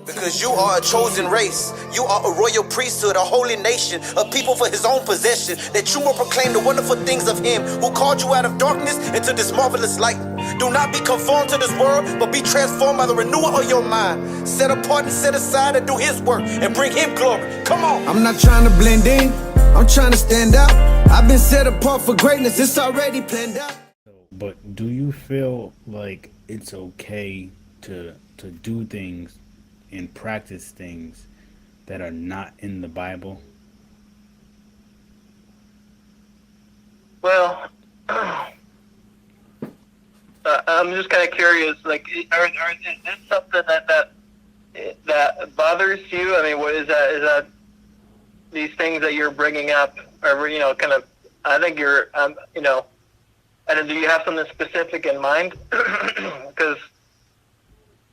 Because you are a chosen race. You are a royal priesthood, a holy nation, a people for his own possession, that you will proclaim the wonderful things of him who called you out of darkness into this marvelous light. Do not be conformed to this world, but be transformed by the renewal of your mind. Set apart and set aside and do his work and bring him glory. Come on. I'm not trying to blend in, I'm trying to stand out. I've been set apart for greatness, it's already planned out. But do you feel like it's okay to do things and practice things that are not in the Bible? Well, I'm just kind of curious. Like, is this something that bothers you? I mean, what is that? Is that these things that you're bringing up are, kind of? I think you're, and do you have something specific in mind? Because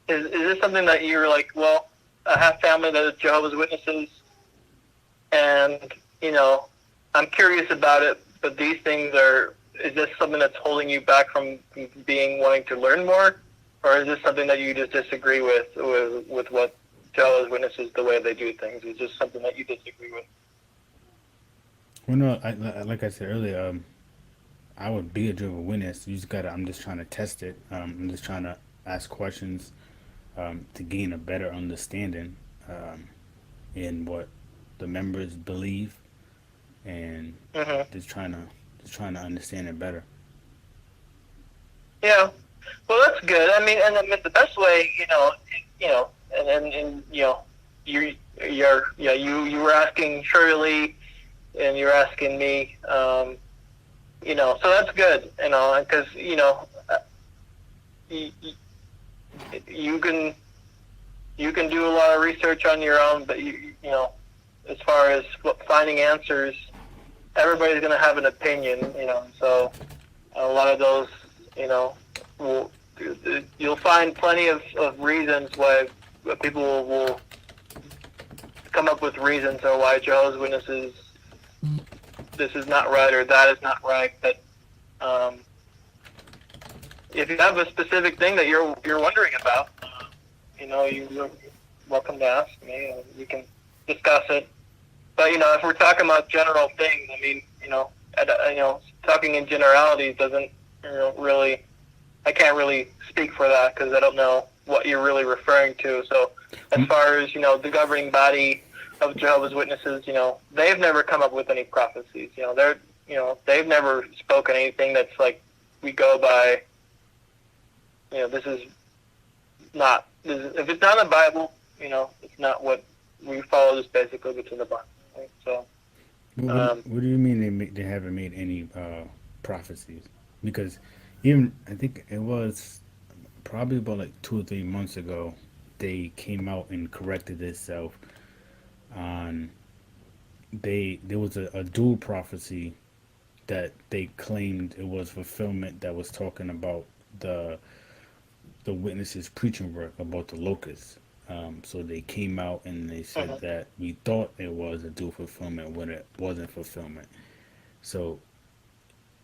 is this something that you're like, well, I have family that is Jehovah's Witnesses, and I'm curious about it, but these things is this something that's holding you back from wanting to learn more, or is this something that you just disagree with what Jehovah's Witnesses, the way they do things? Is this something that you disagree with? Well, no, like I said earlier, I would be a Jehovah's Witness. I'm just trying to test it. I'm just trying to ask questions to gain a better understanding in what the members believe, and just trying to understand it better. Yeah, well, that's good. I mean, the best way, you were asking Shirley, and you're asking me, so that's good, because you can do a lot of research on your own, but as far as finding answers, everybody's going to have an opinion, so a lot of those, you'll find plenty of reasons why people will come up with reasons or why Jehovah's Witnesses, this is not right or that is not right. But if you have a specific thing that you're wondering about, you're welcome to ask me, and we can discuss it. But if we're talking about general things, I mean, talking in generalities doesn't really. I can't really speak for that because I don't know what you're really referring to. So, as far as the governing body of Jehovah's Witnesses, they've never come up with any prophecies. They've never spoken anything that's like we go by. This is not. If it's not in the Bible, it's not what we follow. Is basically what's in the Bible. Right? So, what do you mean they haven't made any prophecies? Because even I think it was probably about like 2 or 3 months ago, they came out and corrected itself on there was a dual prophecy that they claimed it was fulfillment, that was talking about the witnesses preaching work about the locusts. So they came out and they said that we thought it was a dual fulfillment when it wasn't fulfillment. So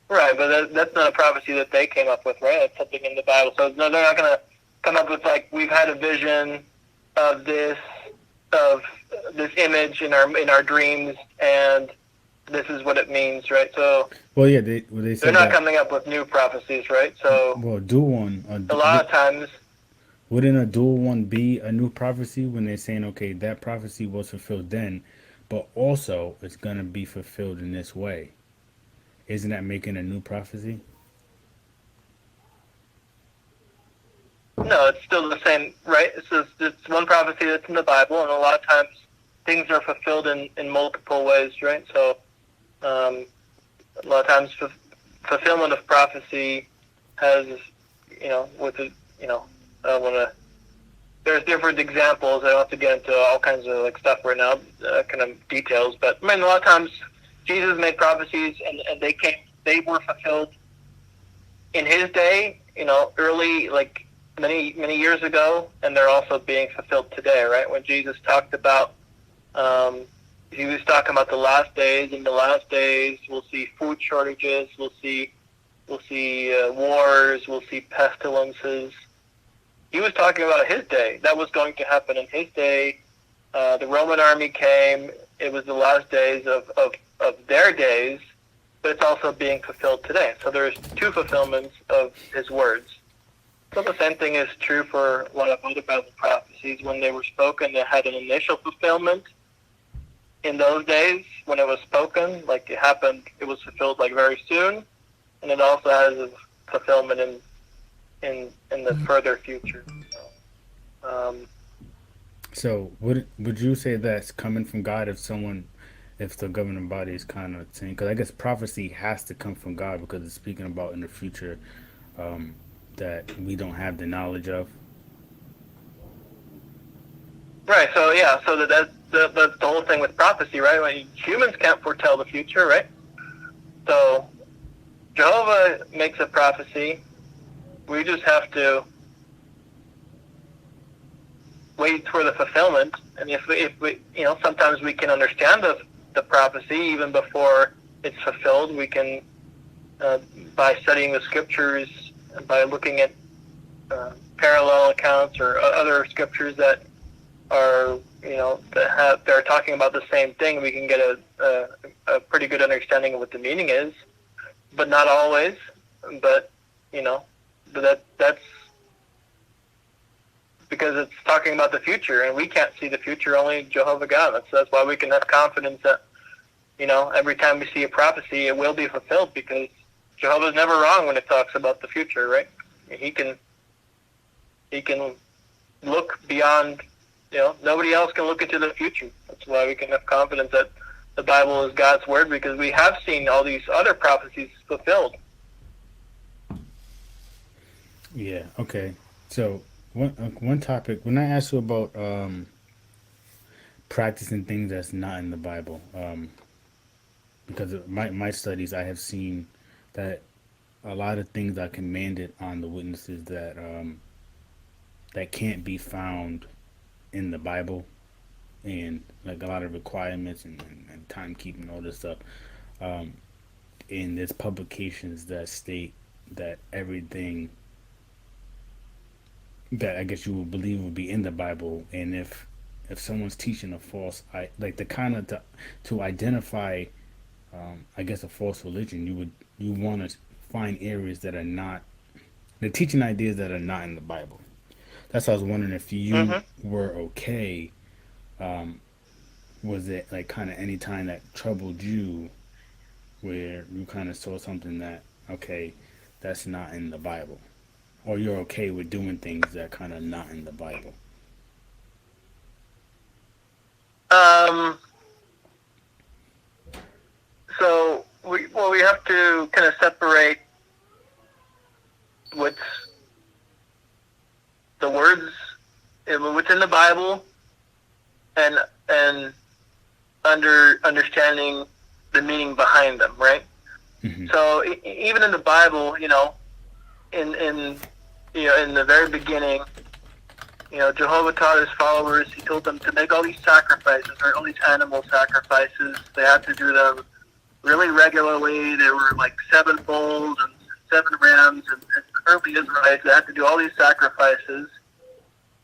right, but that's not a prophecy that they came up with, right? That's something in the Bible. So no, they're not going to come up with like, we've had a vision of this image in our dreams, and this is what it means, right? So well, yeah, they said they're not coming up with new prophecies, right? So well, dual one. A lot of times, wouldn't a dual one be a new prophecy when they're saying, okay, that prophecy was fulfilled then, but also it's going to be fulfilled in this way? Isn't that making a new prophecy? No, it's still the same, right? It's one prophecy that's in the Bible, and a lot of times things are fulfilled in multiple ways, right? So a lot of times fulfillment of prophecy has, I don't want to. There's different examples. I don't have to get into all kinds of like stuff right now, kind of details. But I mean, a lot of times Jesus made prophecies, and they were fulfilled in his day. Early, like many years ago, and they're also being fulfilled today. Right, when Jesus talked about, he was talking about the last days. In the last days, we'll see food shortages. We'll see wars. We'll see pestilences. he was talking about his day. That was going to happen in his day. The Roman army came. It was the last days of their days, but it's also being fulfilled today. So there's two fulfillments of his words. So the same thing is true for a lot of other Bible prophecies. When they were spoken, they had an initial fulfillment in those days when it was spoken, like it happened, it was fulfilled like very soon, and it also has a fulfillment in the further future. So would you say that's coming from God if the governing body is kind of saying, because I guess prophecy has to come from God because it's speaking about in the future that we don't have the knowledge of. Right. So yeah. So that's the whole thing with prophecy, right? When humans can't foretell the future, right? So Jehovah makes a prophecy. We just have to wait for the fulfillment. And if we sometimes we can understand the prophecy even before it's fulfilled. We can by studying the scriptures, by looking at parallel accounts or other scriptures that are they're talking about the same thing. We can get a pretty good understanding of what the meaning is, but not always. But that's because it's talking about the future, and we can't see the future. Only Jehovah God. That's why we can have confidence that every time we see a prophecy, it will be fulfilled, because Jehovah's never wrong when it talks about the future, right? He can look beyond. Nobody else can look into the future. That's why we can have confidence that the Bible is God's word, because we have seen all these other prophecies fulfilled. Yeah. Okay. So one topic, when I asked you about practicing things that's not in the Bible, because of my studies, I have seen that a lot of things are commanded on the witnesses that can't be found in the Bible, and like a lot of requirements and timekeeping, all this stuff. And there's publications that state that everything that I guess you would believe would be in the Bible, and if someone's teaching a false, to identify, I guess, a false religion, you want to find areas that are not, they're teaching ideas that are not in the Bible. That's why I was wondering if you were okay. Was it like kind of any time that troubled you, where you kind of saw something that, okay, that's not in the Bible, or you're okay with doing things that kind of not in the Bible? So we have to kind of separate what's the words, what's in the Bible, and understanding the meaning behind them, right? Mm-hmm. So even in the Bible, in the very beginning, Jehovah taught his followers. He told them to make all these sacrifices, or all these animal sacrifices. They had to do them really regularly. There were like 7 bulls and 7 rams, and early Israelites, they had to do all these sacrifices,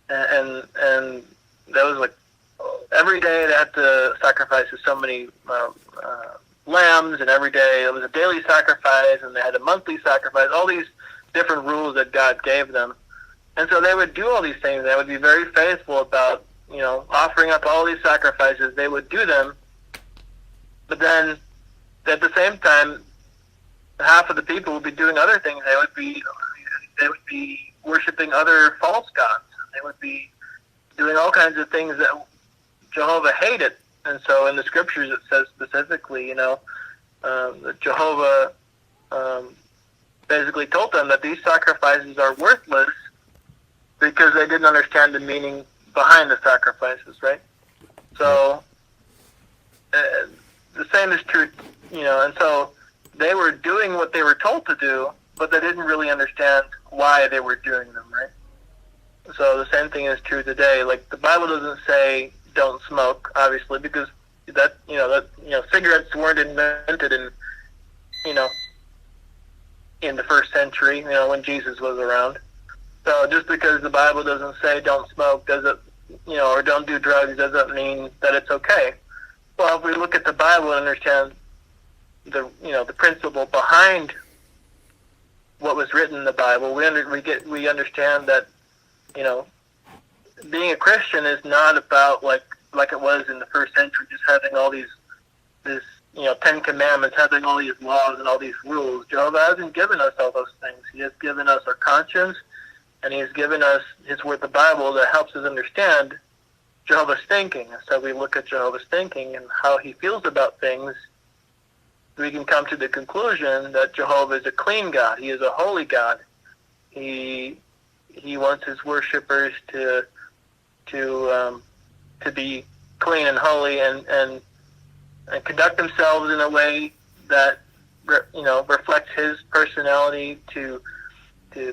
and that was like every day they had to sacrifice so many lambs, and every day it was a daily sacrifice, and they had a monthly sacrifice, all these different rules that God gave them. And so they would do all these things. They would be very faithful about, offering up all these sacrifices. They would do them, but then at the same time, half of the people would be doing other things. They would be worshiping other false gods. They would be doing all kinds of things that Jehovah hated. And so in the scriptures it says specifically, that Jehovah basically told them that these sacrifices are worthless because they didn't understand the meaning behind the sacrifices, right? So the same is true, and so they were doing what they were told to do, but they didn't really understand why they were doing them, right? So the same thing is true today. Like, the Bible doesn't say don't smoke, obviously, because cigarettes weren't invented in the first century, when Jesus was around. So just because the Bible doesn't say don't smoke, doesn't, or don't do drugs, doesn't mean that it's okay. Well, if we look at the Bible and understand the principle behind what was written in the Bible, we understand that, being a Christian is not about like it was in the first century, just having all this 10 commandments, having all these laws and all these rules. Jehovah hasn't given us all those things. He has given us our conscience, and he has given us his word, the Bible, that helps us understand Jehovah's thinking. So we look at Jehovah's thinking and how he feels about things. We can come to the conclusion that Jehovah is a clean God. He is a holy God. He wants his worshipers to be clean and holy and conduct themselves in a way that reflects his personality, to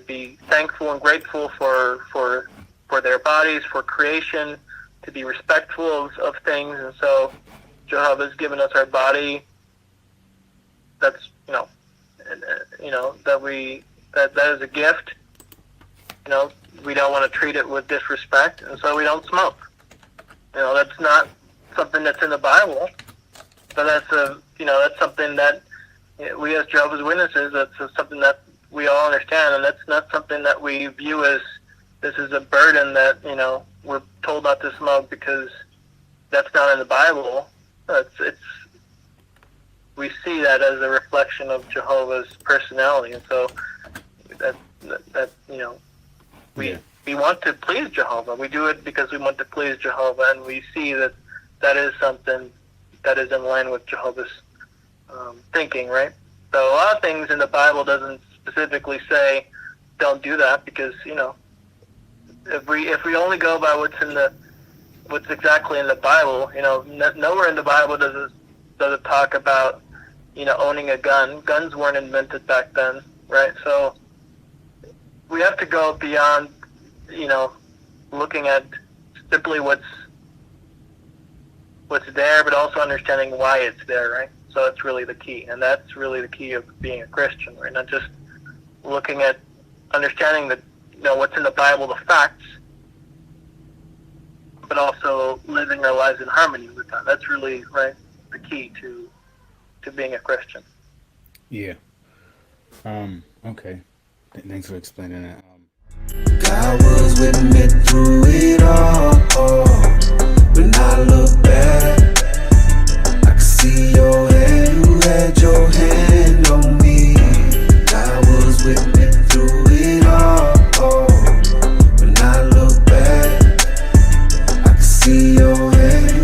be thankful and grateful for their bodies, for creation, to be respectful of things. And so Jehovah has given us our body. That's that is a gift. We don't want to treat it with disrespect, and so we don't smoke. That's not something that's in the Bible, but that's something that we as Jehovah's Witnesses, that's something that we all understand, and that's not something that we view as this is a burden that we're told not to smoke because that's not in the Bible. We see that as a reflection of Jehovah's personality, and so we want to please Jehovah. We do it because we want to please Jehovah, and we see that is something that is in line with Jehovah's thinking, right? So a lot of things in the Bible doesn't specifically say don't do that, because if we only go by what's exactly in the Bible, nowhere in the Bible does it talk about owning a gun. Guns weren't invented back then, right? So we have to go beyond looking at simply what's there, but also understanding why it's there, right? So that's really the key, and that's really the key of being a Christian, right? Not just looking at understanding what's in the Bible, the facts, but also living our lives in harmony with that. That's really, right, the key to being a Christian. Yeah. Okay. Thanks for explaining that. God was with me through it all. When I look back, I can see your hand. You had your hand on me. God was with me through it all. When I look back, I can see your hand.